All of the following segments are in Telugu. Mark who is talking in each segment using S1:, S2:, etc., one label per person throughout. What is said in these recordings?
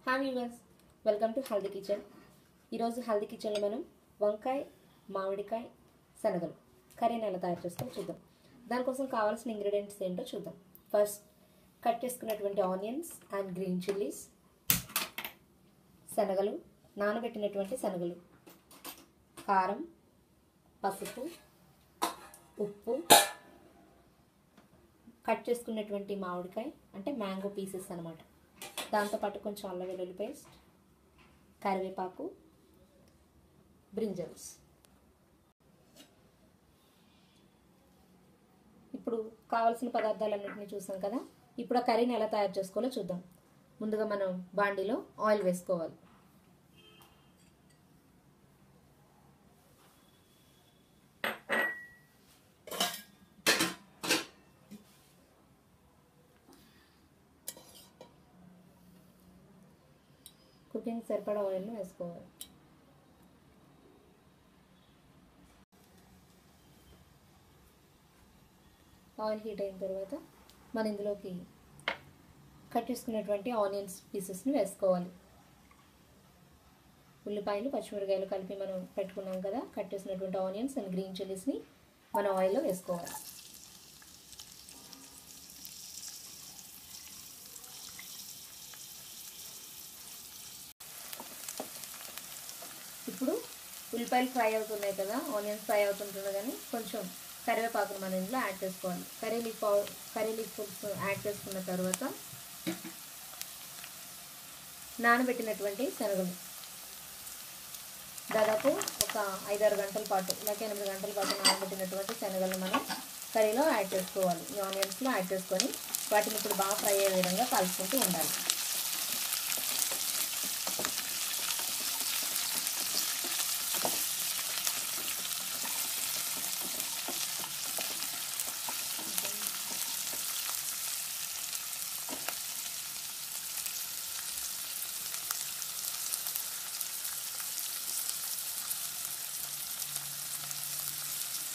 S1: Hi viewers, welcome to healthy kitchen. ఈరోజు హెల్దీ కిచెన్లో మనం వంకాయ, మామిడికాయ, శనగలు కర్రీని ఎలా తయారు చేసుకోవాలో చూద్దాం. దానికోసం కావాల్సిన ఇంగ్రీడియంట్స్ ఏంటో చూద్దాం. ఫస్ట్ కట్ చేసుకున్నటువంటి ఆనియన్స్ అండ్ గ్రీన్ చిల్లీస్, శనగలు, నానబెట్టినటువంటి శనగలు, కారం, పసుపు, ఉప్పు, కట్ చేసుకున్నటువంటి మామిడికాయ అంటే మ్యాంగో పీసెస్ అన్నమాట. దాంతోపాటు కొంచెం అల్లం వెల్లుల్లి పేస్ట్, కరివేపాకు, బ్రింజల్స్. ఇప్పుడు కావాల్సిన పదార్థాలన్నింటినీ చూసాం కదా. ఇప్పుడు ఆ కర్రీని ఎలా తయారు చేసుకోవాలో చూద్దాం. ముందుగా మనం బాండీలో ఆయిల్ వేసుకోవాలి. కుకింగ్ సరిపడా ఆయిల్ని వేసుకోవాలి. ఆయిల్ హీట్ అయిన తర్వాత మనం ఇందులోకి కట్ చేసుకున్నటువంటి ఆనియన్స్ పీసెస్ని వేసుకోవాలి. ఉల్లిపాయలు, పచ్చిమిరకాయలు కలిపి మనం పెట్టుకున్నాం కదా. కట్ చేసినటువంటి ఆనియన్స్ అండ్ గ్రీన్ చిల్లీస్ని మనం ఆయిల్లో వేసుకోవాలి. ఇప్పుడు ఉల్లిపాయలు ఫ్రై అవుతున్నాయి కదా, ఆనియన్స్ ఫ్రై అవుతుంటుంది, కానీ కొంచెం కరివేపాకును మనం ఇందులో యాడ్ చేసుకోవాలి. కర్రీ లీఫ్ యాడ్ చేసుకున్న తర్వాత నానబెట్టినటువంటి శనగలు దాదాపు ఒక 5-6 గంటల పాటు లేక 8 గంటల పాటు నానబెట్టినటువంటి శనగలను మనం కర్రీలో యాడ్ చేసుకోవాలి. ఈ ఆనియన్స్లో యాడ్ చేసుకొని వాటిని ఇప్పుడు బాగా ఫ్రై అయ్యే విధంగా కలుపుకుంటూ ఉండాలి.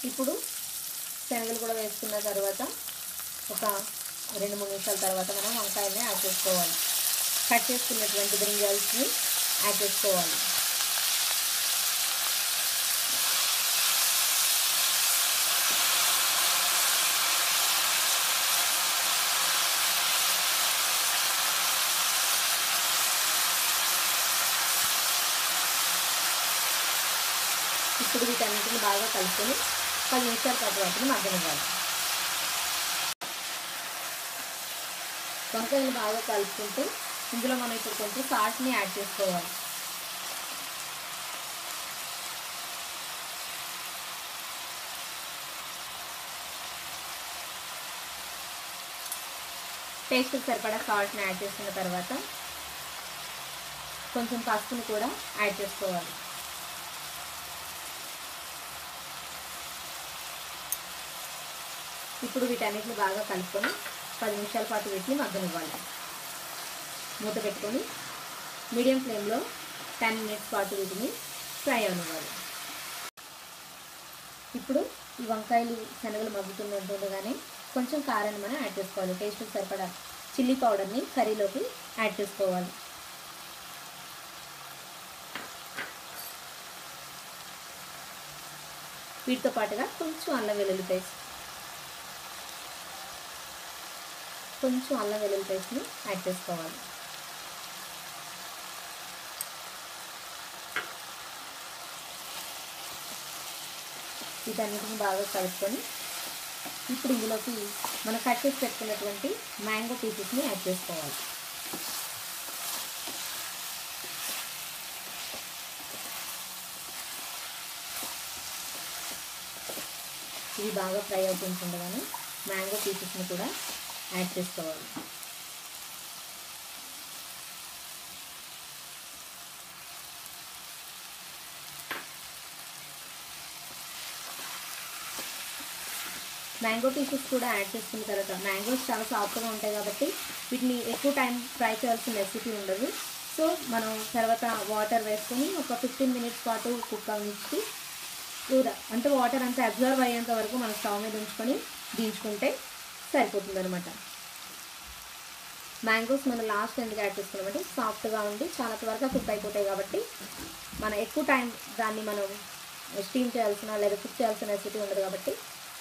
S1: ఇప్పుడు శనగలు కూడా వేసుకున్న తర్వాత ఒక 2-3 నిమిషాల తర్వాత మనం వంకాయల్ని యాడ్ చేసుకోవాలి. కట్ చేసుకున్నటువంటి బ్రింజల్స్ని యాడ్ చేసుకోవాలి. ఇప్పుడు వీటన్నిటిని బాగా కలుపుకొని 10 నిమిషాల పాటు వాటిని మగ్గనివ్వాలి. వంకాయలు బాగా కలుపుకుంటూ ఇందులో మనం ఇప్పుడు కొంచెం సాల్ట్ని యాడ్ చేసుకోవాలి. టేస్ట్కి సరిపడా సాల్ట్ని యాడ్ చేసుకున్న తర్వాత కొంచెం పసుపుని కూడా యాడ్ చేసుకోవాలి. ఇప్పుడు వీటన్నిటిని బాగా కలుపుకొని 10 నిమిషాల పాటు వీటిని మగ్గనివ్వాలి. మూత పెట్టుకొని మీడియం ఫ్లేమ్లో 10 మినిట్స్ పాటు వీటిని ఫ్రై అవ్వాలి. ఇప్పుడు ఈ వంకాయలు, శనగలు మగ్గుతుండగానే కొంచెం కారాన్ని మనం యాడ్ చేసుకోవాలి. టేస్ట్కి సరిపడా చిల్లీ పౌడర్ని కర్రీలోకి యాడ్ చేసుకోవాలి. వీటితో పాటుగా కొంచెం అల్లం వెల్లుల్లి పేస్ట్ని యాడ్ చేసుకోవాలి. వీటన్నిటిని బాగా కలుపుకొని ఇప్పుడు ఇందులోకి మనం కట్ చేసి పెట్టుకున్నటువంటి మ్యాంగో పీసెస్ని యాడ్ చేసుకోవాలి. ఇవి బాగా ఫ్రై అవుతుండగానే మ్యాంగో పీసెస్ని కూడా యాడ్ చేసుకోవాలి. మ్యాంగో పీసెస్ కూడా యాడ్ చేసుకున్న తర్వాత మ్యాంగోస్ చాలా సాఫ్ట్గా ఉంటాయి కాబట్టి వీటిని ఎక్కువ టైం ఫ్రై చేయాల్సిన రెసిపీ ఉండదు. సో మనం తర్వాత వాటర్ వేసుకొని ఒక 15 మినిట్స్ పాటు కుక్ అవ్వించి అంటే వాటర్ అంతా అబ్జర్వ్ అయ్యేంత వరకు మనం స్టవ్ మీద ఉంచుకొని దించుకుంటే సరిపోతుంది అనమాట. మ్యాంగోస్ మనం లాస్ట్ ఎందుకు యాడ్ చేసుకున్నామంటే సాఫ్ట్గా ఉండి చాలా త్వరగా కుక్ అయిపోతాయి కాబట్టి మనం ఎక్కువ టైం దాన్ని మనం స్టీమ్ చేయాల్సిన లేదా కుక్ చేయాల్సిన రెసిపీ ఉండదు కాబట్టి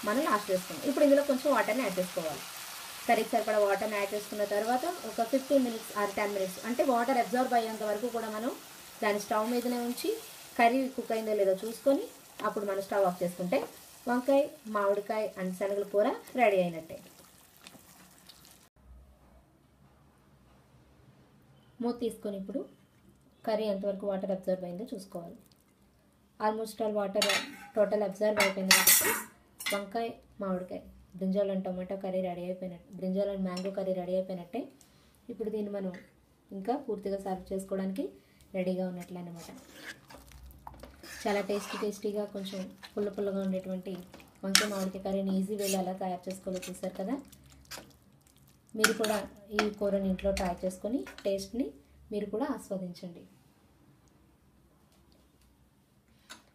S1: మనం లాస్ట్ చేసుకున్నాం. ఇప్పుడు ఇందులో కొంచెం వాటర్ని యాడ్ చేసుకోవాలి. కర్రీకి సరిపడా వాటర్ని యాడ్ చేసుకున్న తర్వాత ఒక 15 మినిట్స్ ఆర్ 10 మినిట్స్ అంటే వాటర్ అబ్జర్వ్ అయ్యేంత వరకు కూడా మనం దాన్ని స్టవ్ మీదనే ఉంచి కర్రీ కుక్ అయిందో లేదో చూసుకొని అప్పుడు మనం స్టవ్ ఆఫ్ చేసుకుంటే వంకాయ, మామిడికాయ అండ్ శనగల కూర రెడీ అయినట్టే. మూత తీసుకొని ఇప్పుడు కర్రీ ఎంతవరకు వాటర్ అబ్జర్వ్ అయిందో చూసుకోవాలి. Almost all water total observe అయిపోయింది కాబట్టి వంకాయ, మామిడికాయ, brinjal and tomato curry ready అయిపోయినట్టు, brinjal and mango curry ready అయిపోయినట్టే. ఇప్పుడు దీన్ని మనం ఇంకా పూర్తిగా సర్వ్ చేసుకోవడానికి రెడీగా ఉన్నట్లే అన్నమాట. చాలా టేస్టీగా కొంచెం పుల్లగా ఉండేటువంటి వంకాయ మామిడికాయ కర్రీని ఈజీ వేలో ఎలా తయారు చేసుకోవాలో చూసారు కదా. మీరు కూడా ఈ కూరని ఇంట్లో ట్రై చేసుకొని టేస్ట్ని మీరు కూడా ఆస్వాదించండి.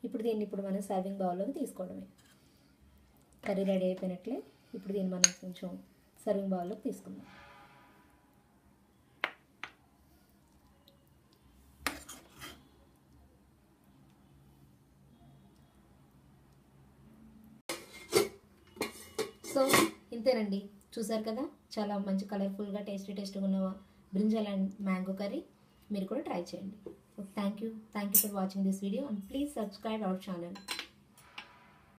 S1: ఇప్పుడు దీన్ని మనం సర్వింగ్ బౌల్లోకి తీసుకోవడమే. కర్రీ రెడీ అయిపోయినట్లే. ఇప్పుడు దీన్ని మనం కొంచెం సర్వింగ్ బౌల్లోకి తీసుకుందాం. సో ఇంతేనండి, చూసారు కదా, చాలా మంచి కలర్ఫుల్గా టేస్టీగా ఉన్న బ్రింజాల్ అండ్ మ్యాంగో కర్రీ. మీరు కూడా ట్రై చేయండి. Thank you for watching this video and please subscribe our channel.